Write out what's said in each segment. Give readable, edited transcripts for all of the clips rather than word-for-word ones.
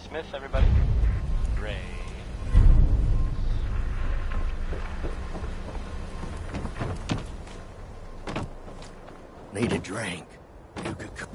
Smith, everybody. Ray. Need a drink. You could come.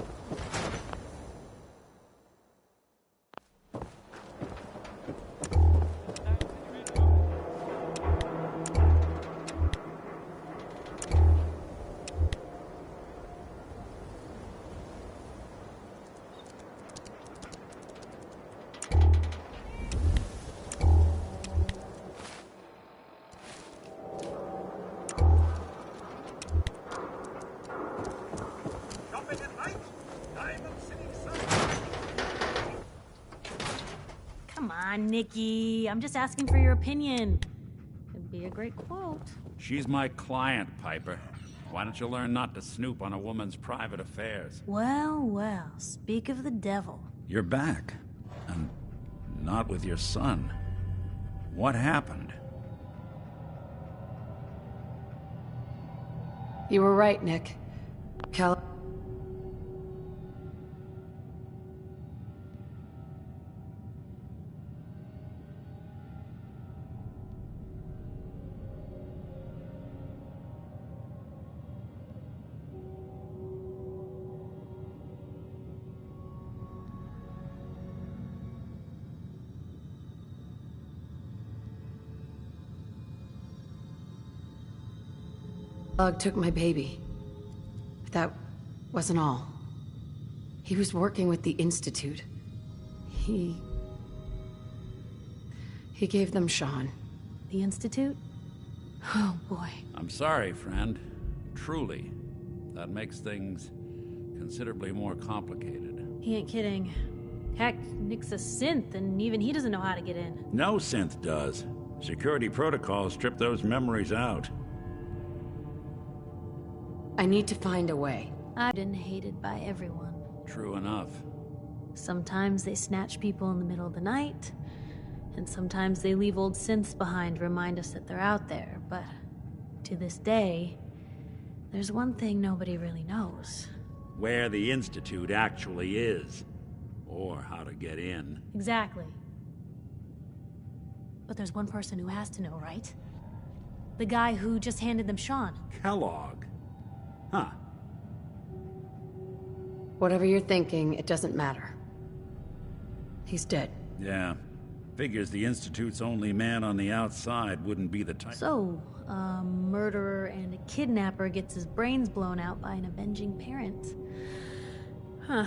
Come on, Nikki. I'm just asking for your opinion. It'd be a great quote. She's my client, Piper. Why don't you learn not to snoop on a woman's private affairs? Well, well, speak of the devil. You're back. And not with your son. What happened? You were right, Nick. Kellogg took my baby. But that wasn't all. He was working with the Institute. He gave them Sean. The Institute? Oh, boy. I'm sorry, friend. Truly. That makes things considerably more complicated. He ain't kidding. Heck, Nick's a synth, and even he doesn't know how to get in. No synth does. Security protocols strip those memories out. I need to find a way. I've been hated by everyone. True enough. Sometimes they snatch people in the middle of the night, and sometimes they leave old synths behind to remind us that they're out there, but to this day, there's one thing nobody really knows. Where the Institute actually is. Or how to get in. Exactly. But there's one person who has to know, right? The guy who just handed them Sean. Kellogg. Huh. Whatever you're thinking, it doesn't matter. He's dead. Yeah. Figures the Institute's only man on the outside wouldn't be the type. So, a murderer and a kidnapper gets his brains blown out by an avenging parent. Huh.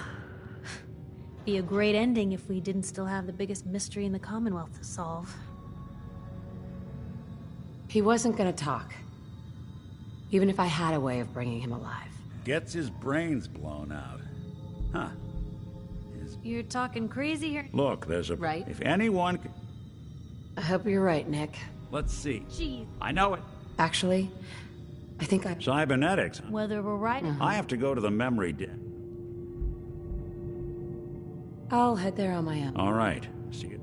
Be a great ending if we didn't still have the biggest mystery in the Commonwealth to solve. He wasn't gonna talk. Even if I had a way of bringing him alive. Gets his brains blown out. Huh. You're talking crazy here? Look, there's a... Right. If anyone... I hope you're right, Nick. Let's see. Jeez. I know it. Actually, I think Cybernetics. Whether we're right or I have to go to the memory den. I'll head there on my own. All right. See you.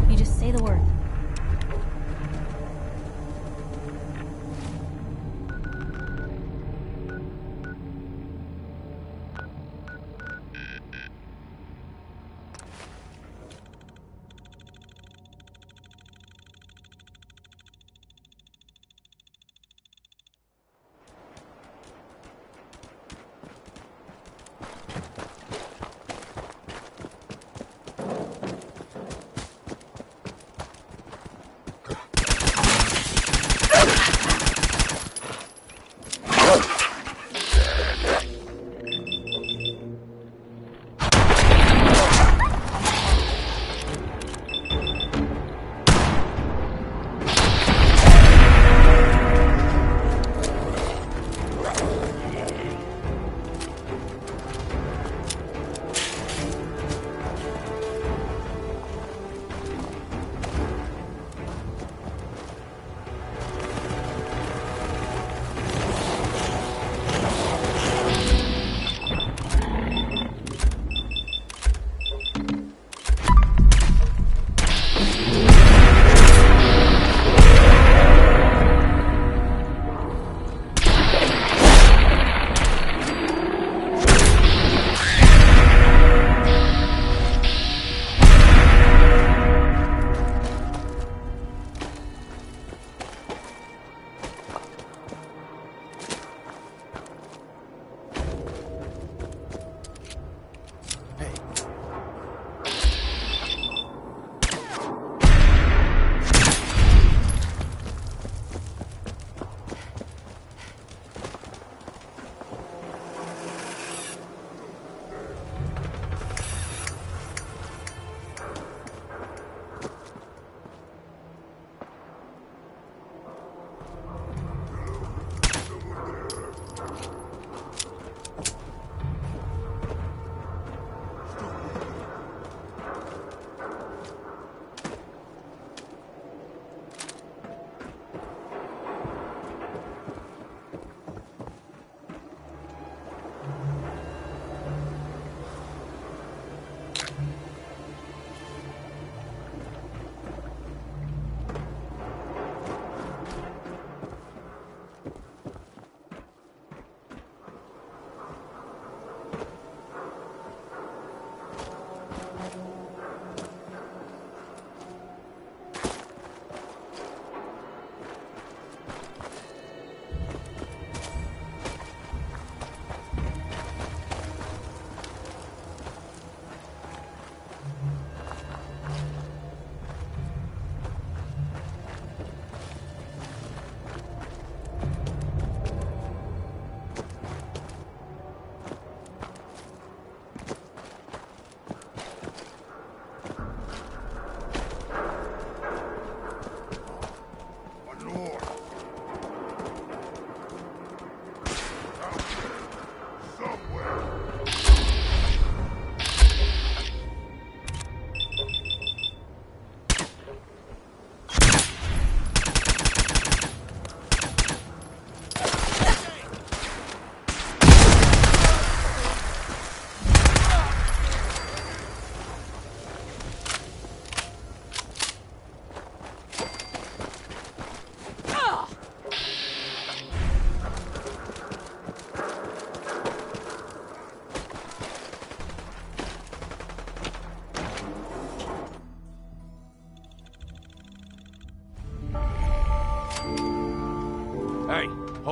You just say the word.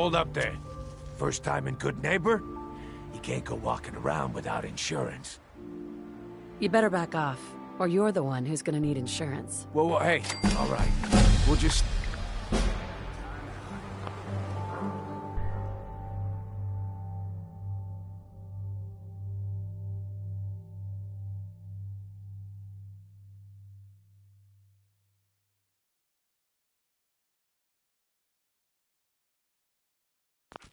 hold up there. First time in Good Neighbor? You can't go walking around without insurance. You better back off, or you're the one who's gonna need insurance. Whoa, hey, all right. We'll just...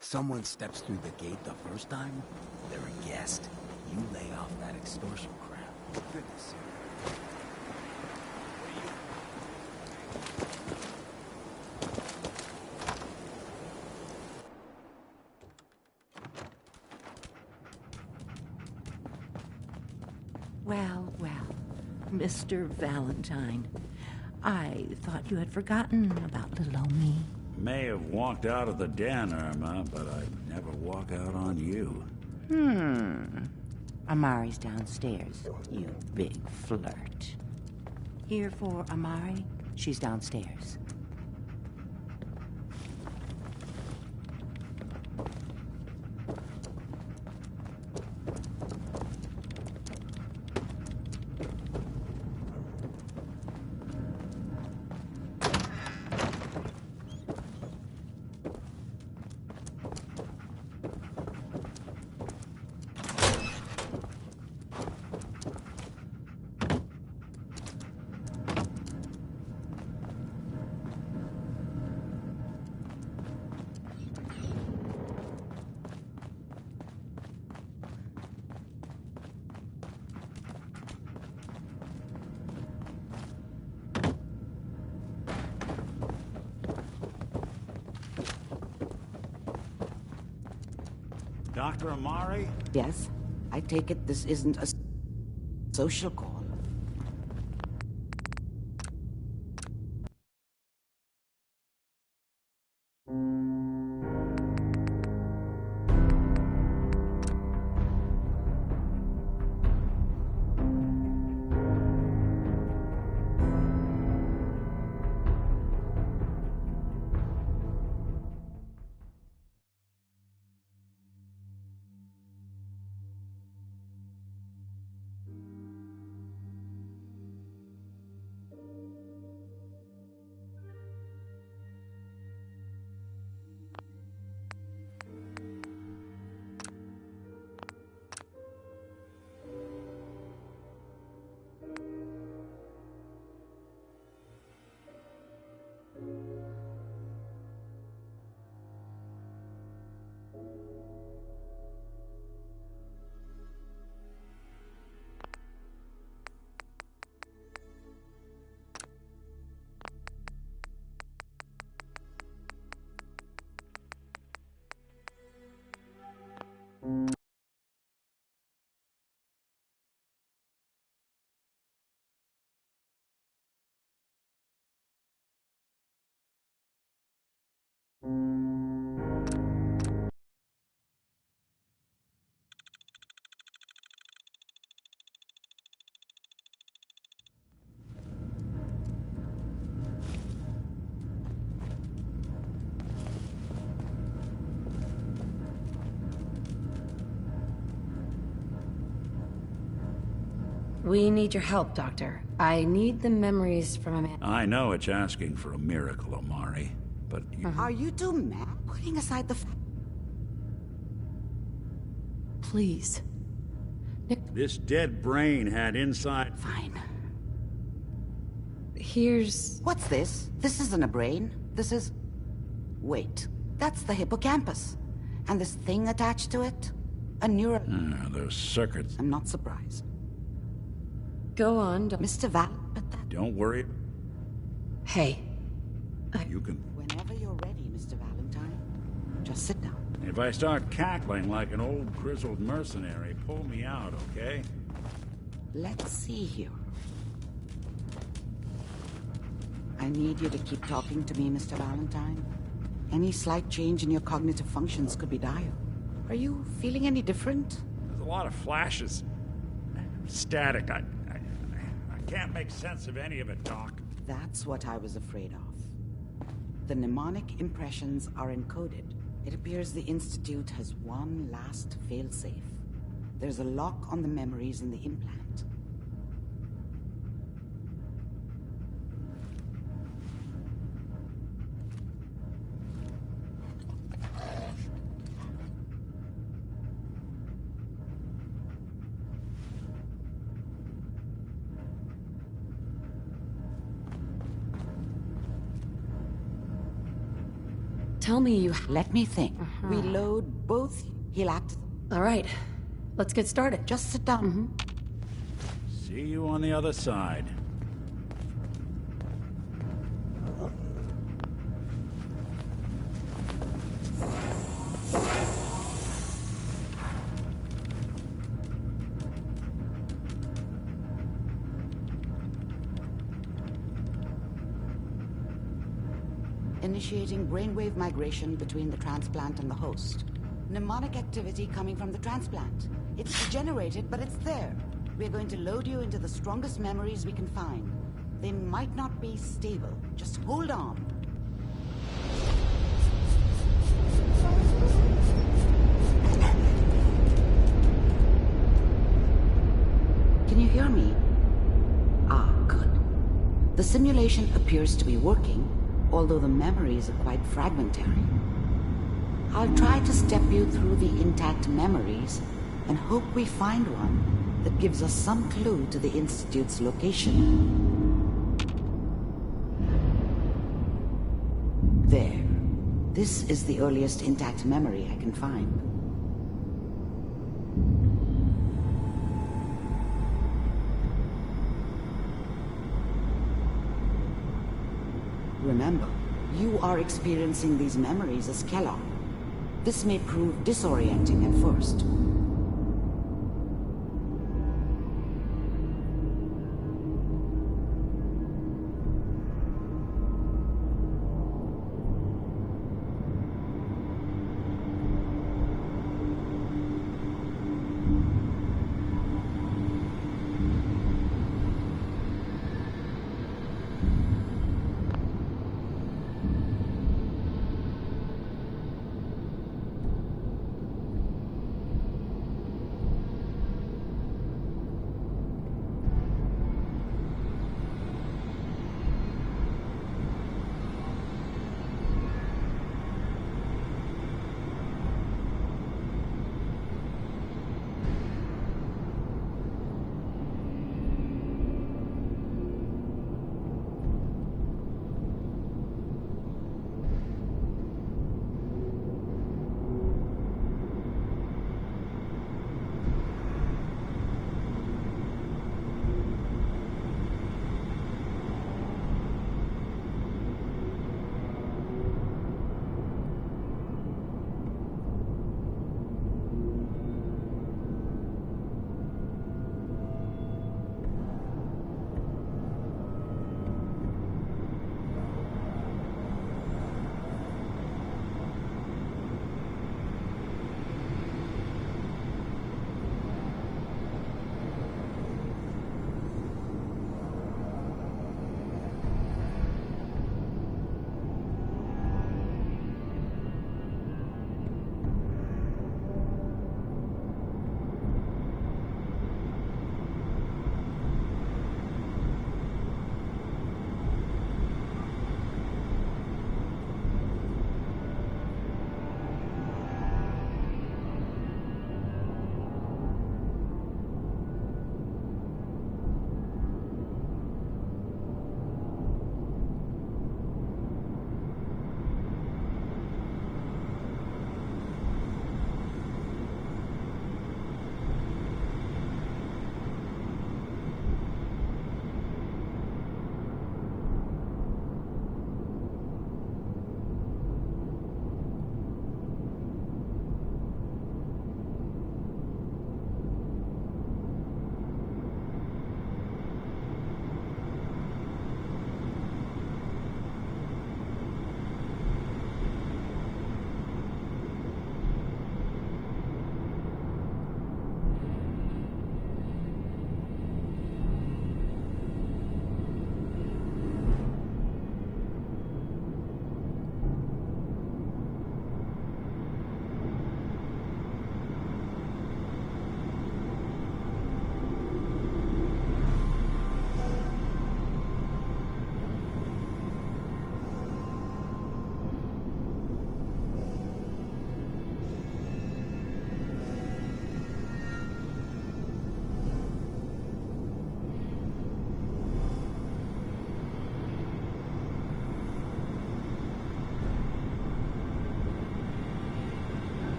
Someone steps through the gate the first time, they're a guest. You lay off that extortion crap. Goodness. Well, well, Mr. Valentine. I thought you had forgotten about little old me. May have walked out of the den, Irma, but I'd never walk out on you. Amari's downstairs, you big flirt. Here for Amari? She's downstairs. Dr. Amari? Yes? I take it this isn't a social call. We need your help, Doctor. I need the memories from a man. I know it's asking for a miracle, Amari, but you... Are you two mad? Putting aside the Please. Nick, This dead brain had inside... Fine. here's... What's this? This isn't a brain. This is... Wait. That's the hippocampus. And this thing attached to it? A neural... those circuits. I'm not surprised. Go on, Mr. Val... But that... Don't worry. Hey. You can... Whenever you're ready, Mr. Valentine. Just sit down. If I start cackling like an old grizzled mercenary, pull me out, okay? Let's see here. I need you to keep talking to me, Mr. Valentine. Any slight change in your cognitive functions could be dire. Are you feeling any different? There's a lot of flashes. Static. I can't make sense of any of it, Doc. That's what I was afraid of. The mnemonic impressions are encoded It appears the Institute has one last failsafe. There's a lock on the memories in the implant. Tell me you... Let me think. We load both. He'll act. All right. Let's get started. Just sit down. See you on the other side. Initiating brainwave migration between the transplant and the host. Mnemonic activity coming from the transplant. It's degenerated, but it's there. We're going to load you into the strongest memories we can find. They might not be stable. Just hold on. Can you hear me? Ah, good. The simulation appears to be working, although the memories are quite fragmentary. I'll try to step you through the intact memories and hope we find one that gives us some clue to the Institute's location. There. This is the earliest intact memory I can find. Remember, you are experiencing these memories as Kellogg. This may prove disorienting at first.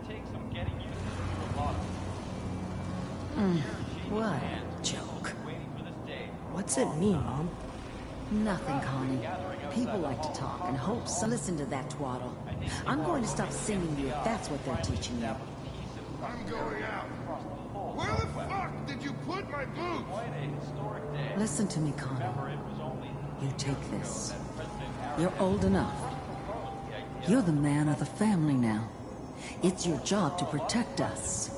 take some getting used to a lot of. What a joke. Waiting for this day. What's it mean, Mom? Nothing, Connie. People like to talk and hope, so listen to that twaddle. I'm going to stop singing you if that's what they're teaching you. I'm going out. Where the fuck did you put my boots? Quite a historic day. Listen to me, Connie. Remember, it was only You take this. that President Harris You're old enough. the idea You're the man of the family now. It's your job to protect us.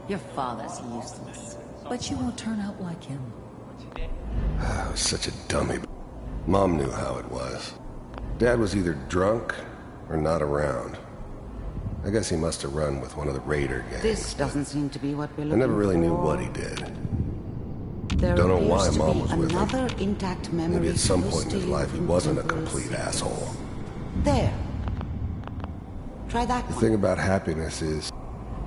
Your father's useless, but you won't turn out like him. I was such a dummy. Mom knew how it was. Dad was either drunk or not around. I guess he must have run with one of the raider gangs. This doesn't seem to be what we're I looking never really knew for. what he did. There Don't know appears why to Mom be was with him. another intact memory. Maybe at some close point in to his you life he in wasn't a Temple complete City. asshole. There. Try that The one. thing about happiness is,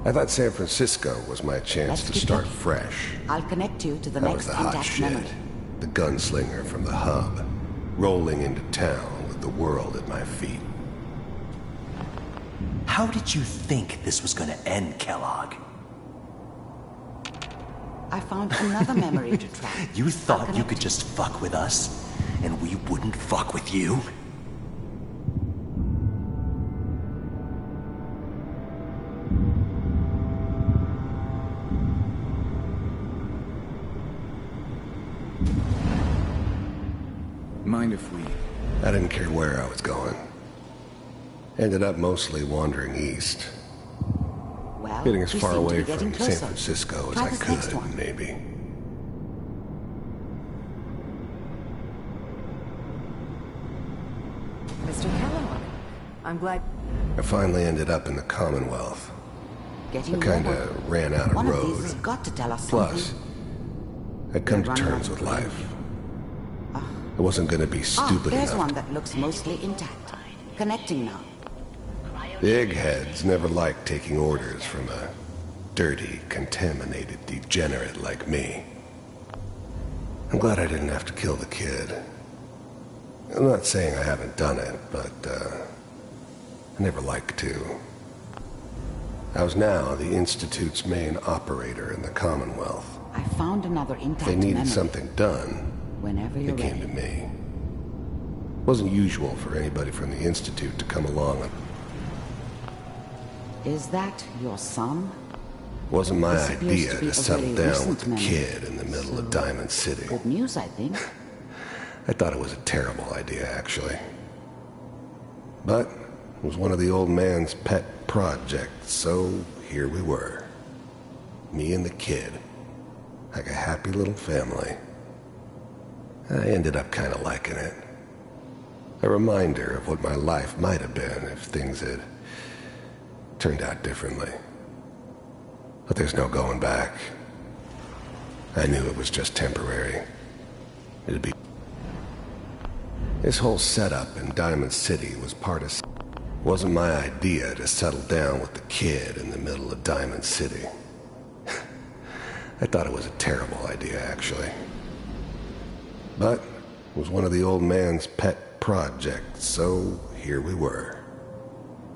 I thought San Francisco was my chance Let's to keep start looking. fresh. I'll connect you to the That was next the hot intact shit. memory. The gunslinger from the hub, rolling into town with the world at my feet. How did you think this was gonna end, Kellogg? I found another memory to track. You I'll thought you connect could just fuck with us, and we wouldn't fuck with you? Mind if we... I didn't care where I was going. Ended up mostly wandering east. Well, Getting as we far seem to away be getting from San closer. Francisco as Try I this next could, one. maybe. Mr. Kellogg, I'm glad... I finally ended up in the Commonwealth. Getting I kinda nowhere. ran out of One road. of these has got to tell us Plus, something. I'd come to Running terms out of with road. life. I wasn't gonna be stupid There's enough. one that looks mostly intact. Connecting now. The eggheads never liked taking orders from a dirty, contaminated degenerate like me. I'm glad I didn't have to kill the kid. I'm not saying I haven't done it, but, I never liked to. I was now the Institute's main operator in the Commonwealth. I found another If intact they needed memory. something done, Whenever you're they came ready. to me. It wasn't usual for anybody from the Institute to come along. Is that your son? It wasn't my This appears idea to be to a settle very down recent with the memory. kid in the middle of Diamond City. Good news, I think. I thought it was a terrible idea, actually. But it was one of the old man's pet projects, so here we were. Me and the kid. Like a happy little family. I ended up kind of liking it. A reminder of what my life might have been if things had turned out differently. But there's no going back. I knew it was just temporary. It'd be... This whole setup in Diamond City was part of... It wasn't my idea to settle down with the kid in the middle of Diamond City. I thought it was a terrible idea, actually. But it was one of the old man's pet projects, so here we were.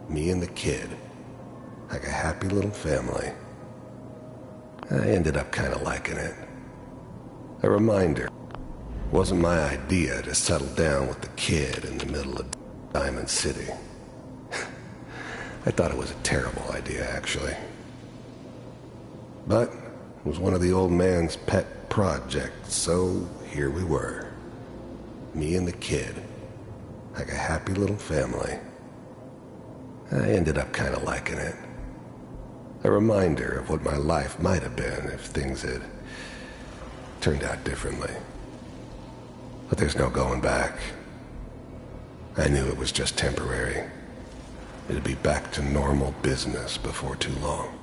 Me and the kid. Like a happy little family. I ended up kind of liking it. A reminder. It wasn't my idea to settle down with the kid in the middle of Diamond City. I thought it was a terrible idea, actually. But it was one of the old man's pet projects, so here we were. Me and the kid. Like a happy little family. I ended up kind of liking it. A reminder of what my life might have been if things had turned out differently. But there's no going back. I knew it was just temporary. It'd be back to normal business before too long.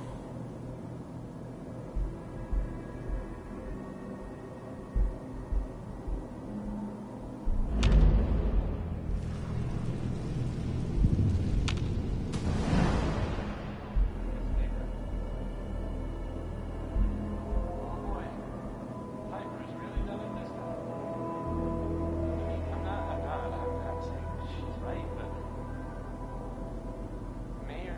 Piper's really done it this time. I'm not saying she's right, but Mayor,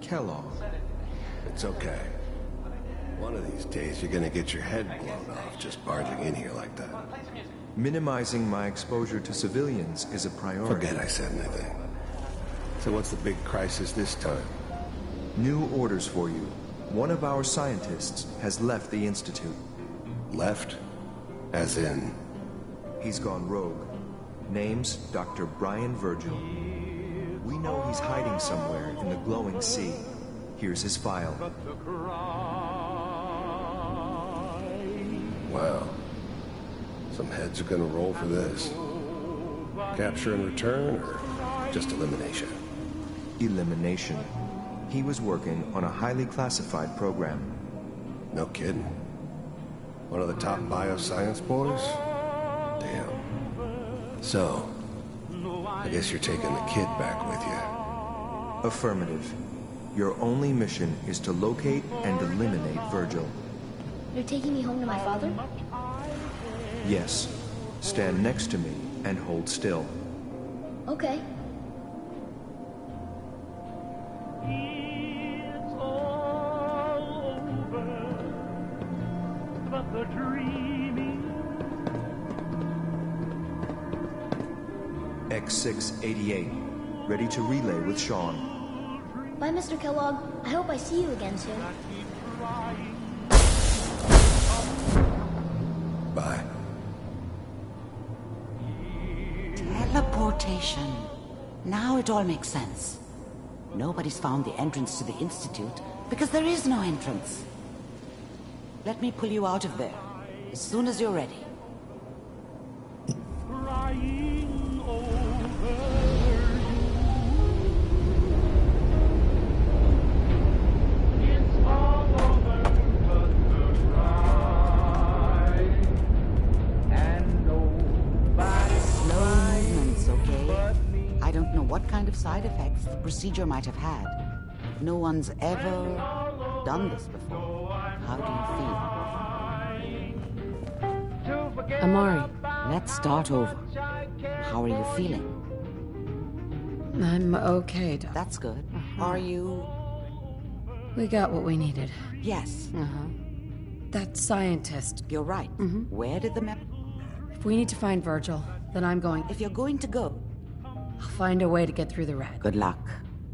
Kellogg. It's okay. One of these days, you're gonna get your head blown off just barging in here like that. Minimizing my exposure to civilians is a priority. Forget I said anything. So what's the big crisis this time? New orders for you. One of our scientists has left the Institute. Left? As in? He's gone rogue. Name's Dr. Brian Virgil. We know he's hiding somewhere in the glowing sea. Here's his file. Wow. Some heads are gonna roll for this. Capture and return, or just elimination? Elimination. He was working on a highly classified program. No kidding. One of the top bioscience boys? Damn. So, I guess you're taking the kid back with you. Affirmative. Your only mission is to locate and eliminate Virgil. You're taking me home to my father? Yes. Stand next to me and hold still. Okay. X688. Ready to relay with Sean. Bye, Mr. Kellogg. I hope I see you again soon. Bye. Teleportation. Now it all makes sense. Nobody's found the entrance to the Institute because there is no entrance. Let me pull you out of there as soon as you're ready. What kind of side effects the procedure might have had. No one's ever done this before. How do you feel? Amari. Let's start over. How are you feeling? I'm okay, Doc. That's good. Are you... We got what we needed. Yes. That scientist. You're right. Where did the map... If we need to find Virgil, then I'm going... If you're going to go... I'll find a way to get through the wreck. Good luck.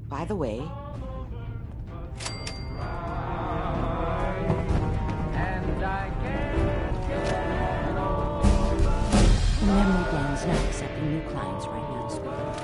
By the way... The memory band's not accepting new clients right now, sweetheart.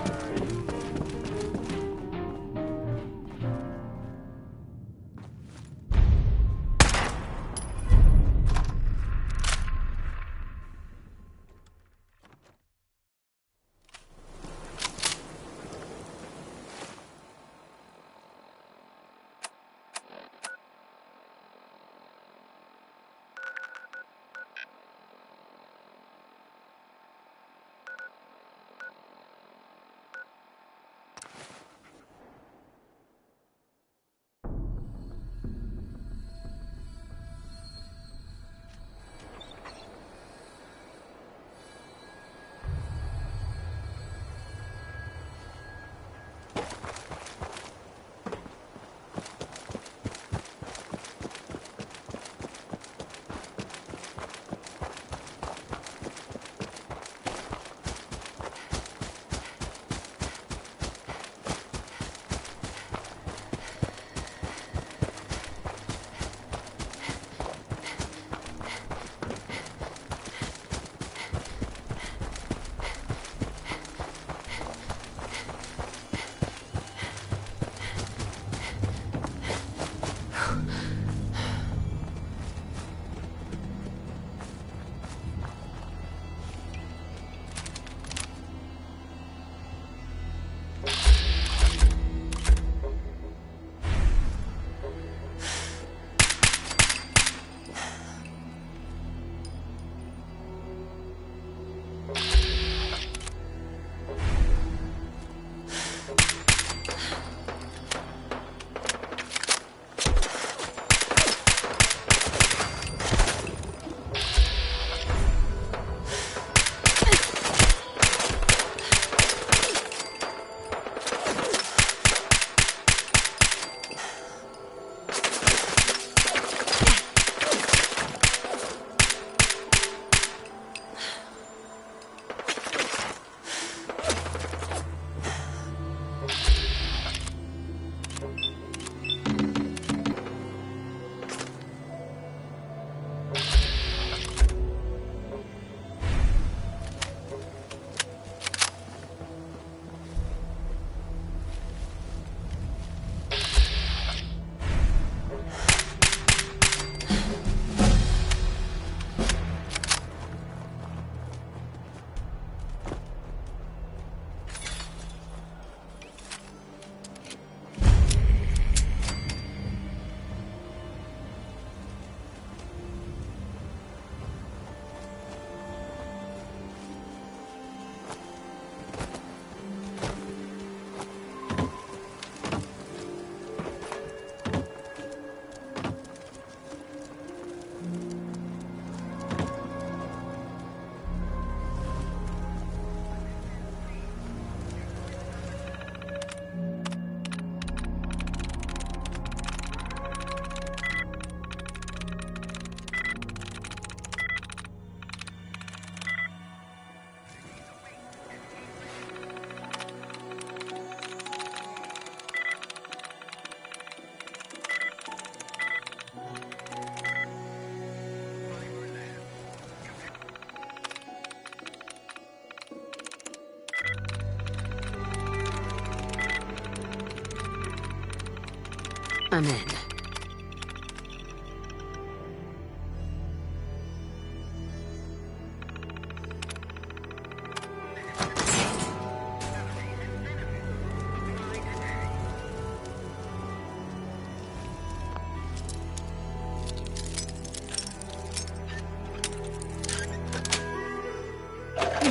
Come in.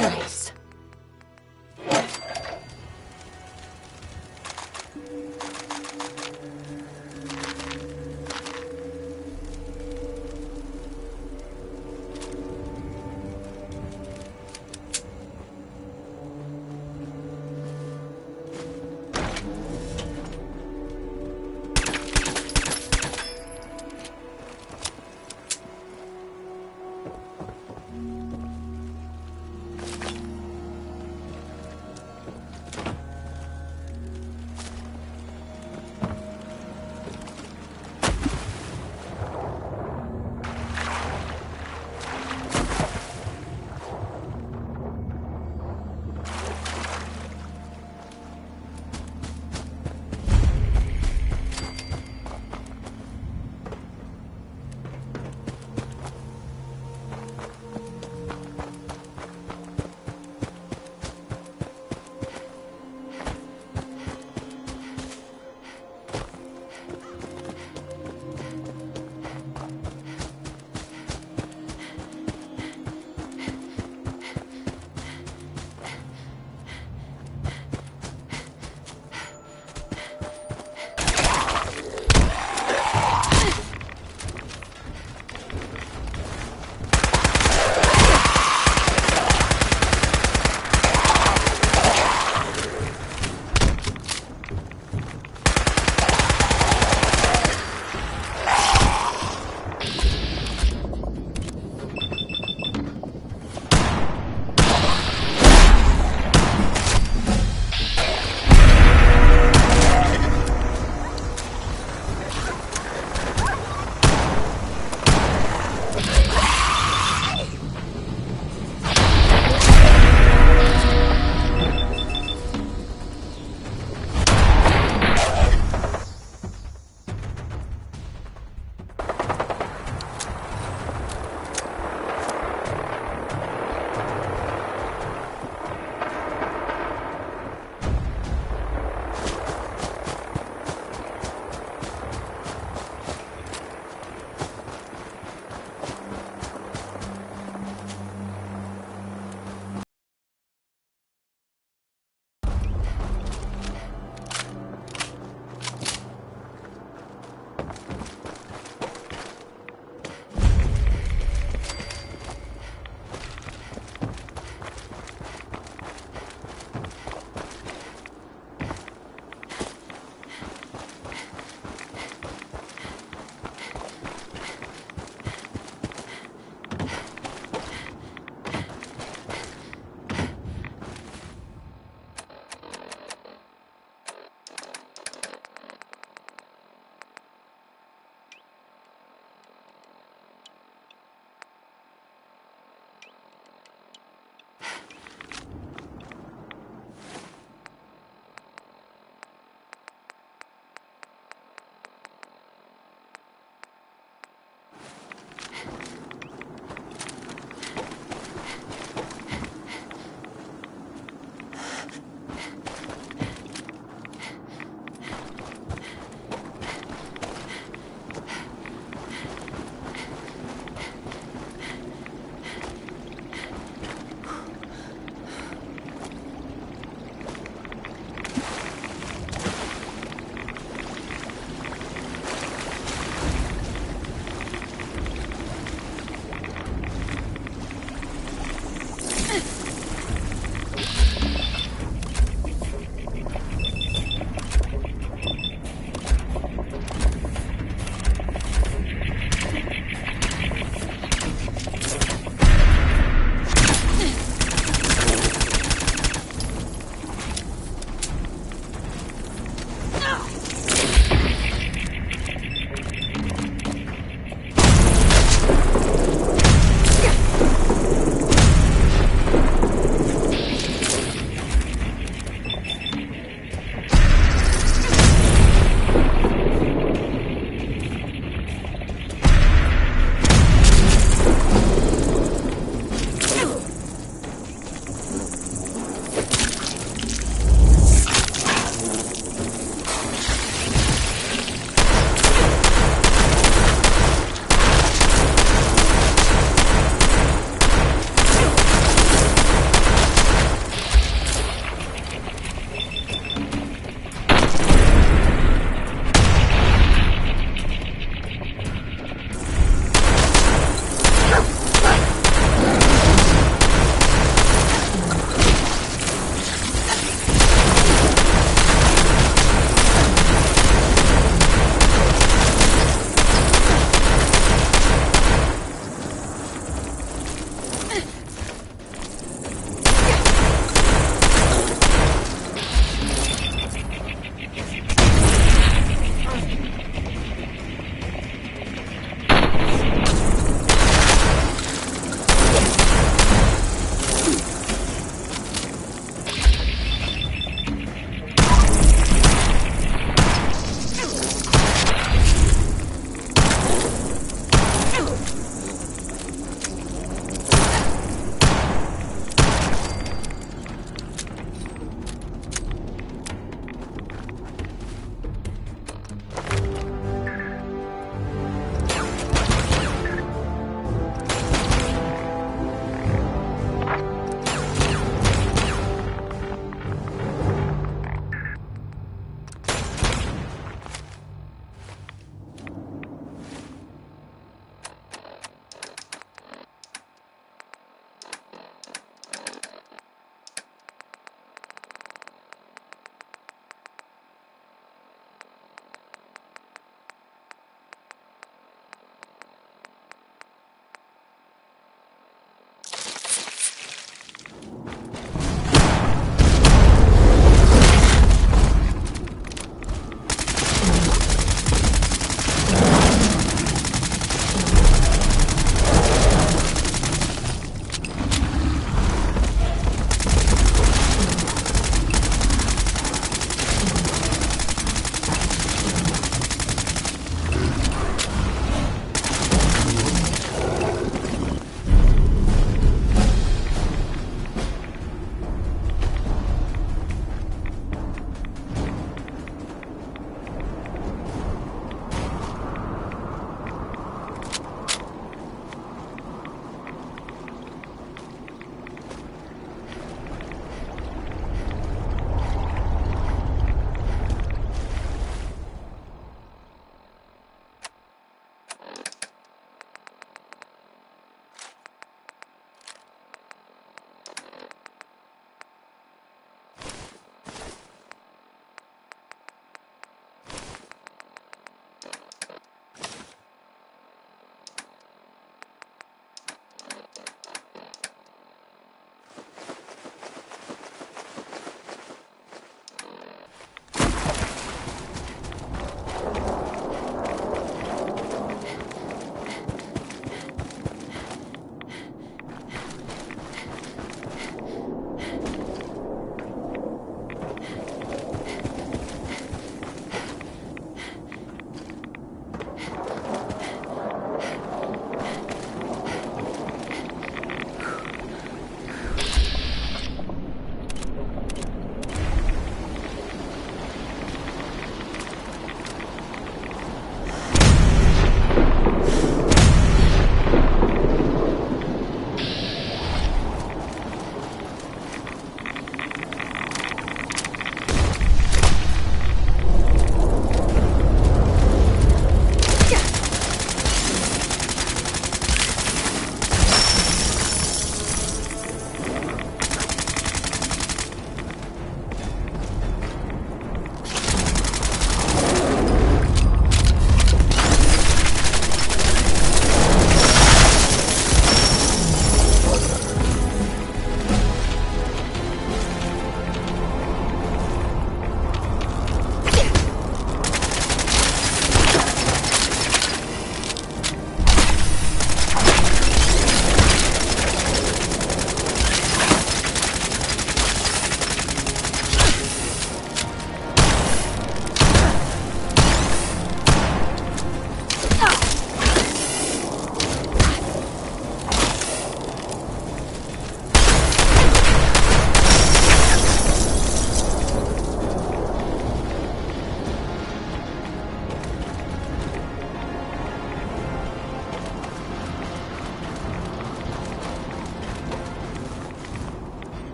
Nice.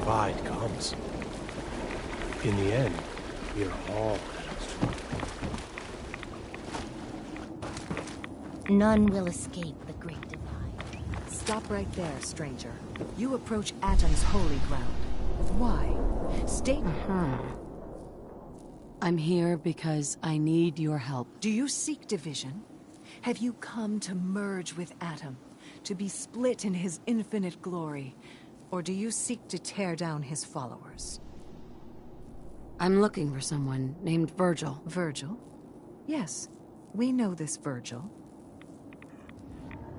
divide comes. In the end, we are all None will escape the Great Divide. Stop right there, stranger. You approach Atom's holy ground. Why? State... I'm here because I need your help. Do you seek division? Have you come to merge with Atom? To be split in his infinite glory? Or do you seek to tear down his followers? I'm looking for someone named Virgil. Virgil? Yes, we know this Virgil.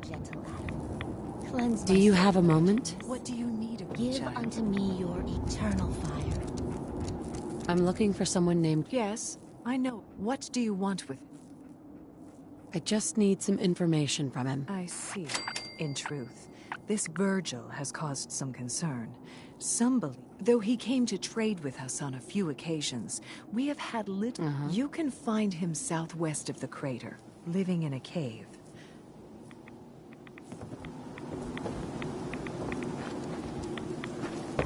Gentle Atom, cleanse Do you have a moment? What do you need of me, Give child? unto me your eternal fire. I'm looking for someone named... Yes, I know. What do you want with... I just need some information from him. I see. In truth, this Virgil has caused some concern. Some believe, though he came to trade with us on a few occasions, we have had little... You can find him southwest of the crater, living in a cave.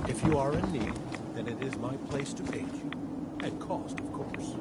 If you are in need, then it is my place to aid you. At cost, of course.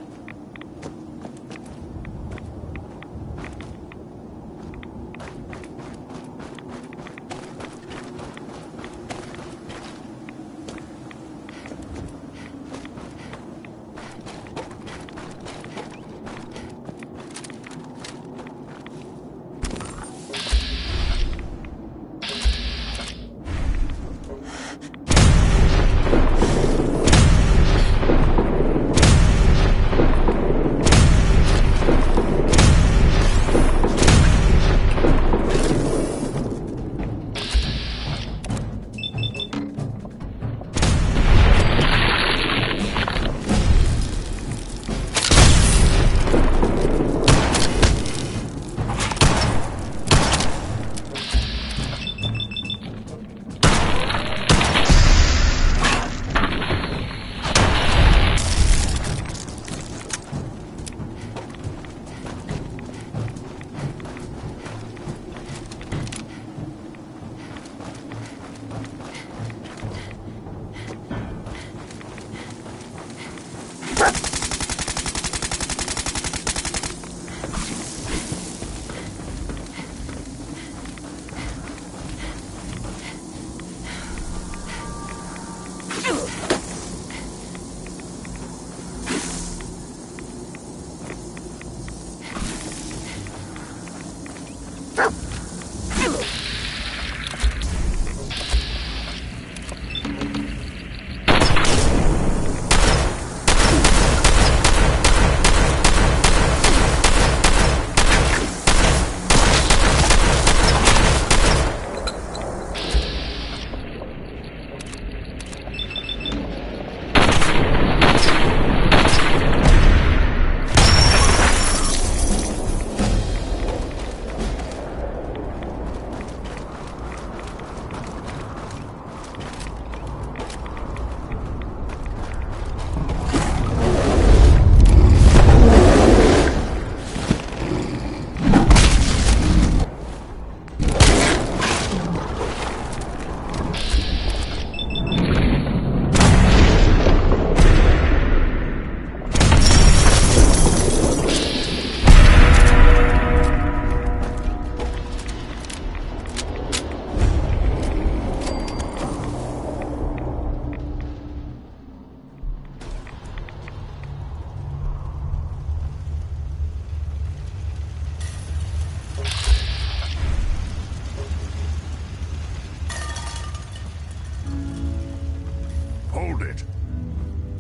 Hold it.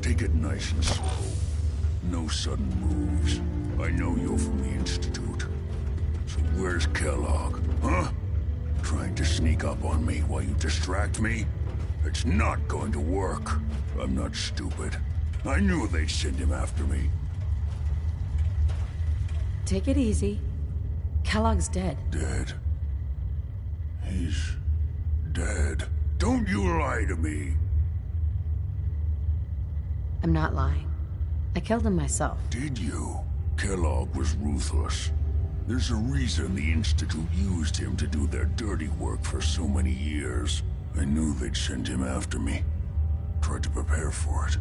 Take it nice and slow. No sudden moves. I know you're from the Institute. So where's Kellogg, huh? Trying to sneak up on me while you distract me? It's not going to work. I'm not stupid. I knew they'd send him after me. Take it easy. Kellogg's dead. Dead? He's dead. Don't you lie to me. I'm not lying. I killed him myself. Did you? Kellogg was ruthless. There's a reason the Institute used him to do their dirty work for so many years. I knew they'd send him after me. tried to prepare for it.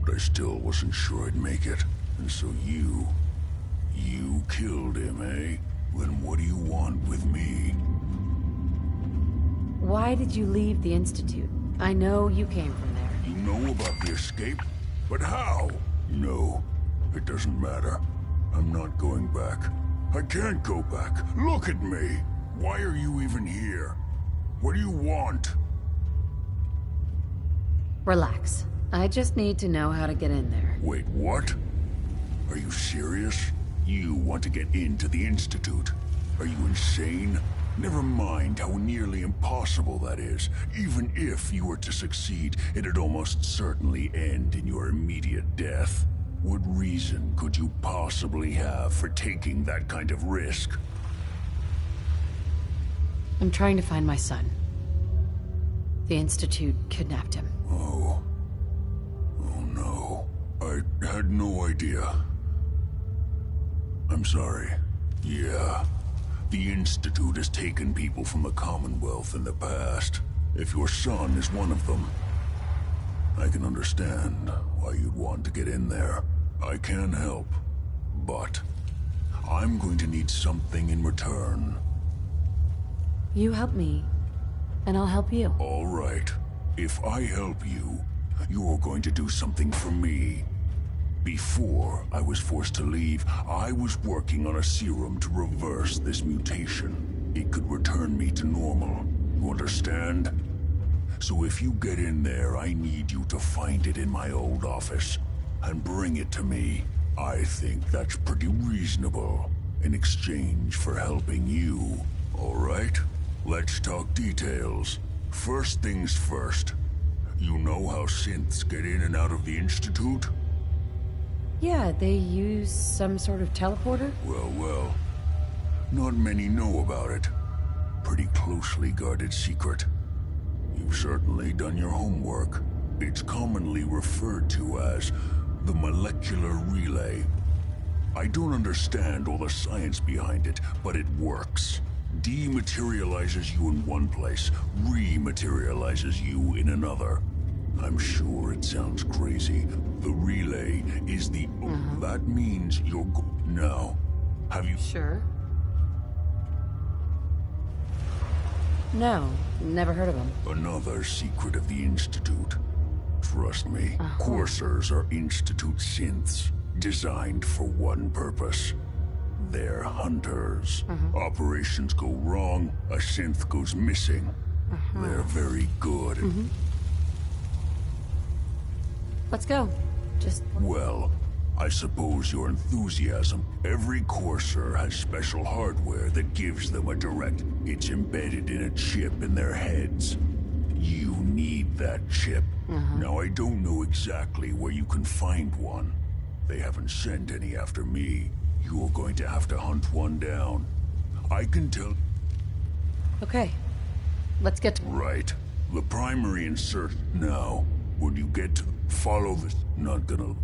But I still wasn't sure I'd make it. And so you killed him, eh? Then what do you want with me? Why did you leave the Institute? I know you came from there. You know about the escape? But how? No, it doesn't matter. I'm not going back. I can't go back. Look at me. Why are you even here? What do you want? Relax. I just need to know how to get in there. Wait, what? Are you serious? You want to get into the Institute? Are you insane? Never mind how nearly impossible that is. Even if you were to succeed, it'd almost certainly end in your immediate death. What reason could you possibly have for taking that kind of risk? I'm trying to find my son. The Institute kidnapped him. Oh. Oh no. I had no idea. I'm sorry. Yeah. The Institute has taken people from the Commonwealth in the past. If your son is one of them, I can understand why you'd want to get in there. I can help, but I'm going to need something in return. You help me, and I'll help you. All right. If I help you, you're going to do something for me. Before I was forced to leave, I was working on a serum to reverse this mutation. It could return me to normal. You understand? So if you get in there, I need you to find it in my old office and bring it to me. I think that's pretty reasonable in exchange for helping you. All right? Let's talk details. First things first. You know how synths get in and out of the Institute? Yeah, they use some sort of teleporter? Well. Not many know about it. Pretty closely guarded secret. You've certainly done your homework. It's commonly referred to as the molecular relay. I don't understand all the science behind it, but it works. Dematerializes you in one place, rematerializes you in another. I'm sure it sounds crazy. The relay is the... That means you're now. Have you... Sure. No, never heard of them. Another secret of the Institute. Trust me, Coursers are Institute synths, designed for one purpose. They're hunters. Operations go wrong, a synth goes missing. They're very good. Let's go. Well, I suppose your enthusiasm. Every Courser has special hardware that gives them a direct... It's embedded in a chip in their heads. You need that chip. Now, I don't know exactly where you can find one. They haven't sent any after me. You're going to have to hunt one down. I can tell... Okay. Let's get to... Right. The primary insert now. When you get to... Follow this... Not gonna...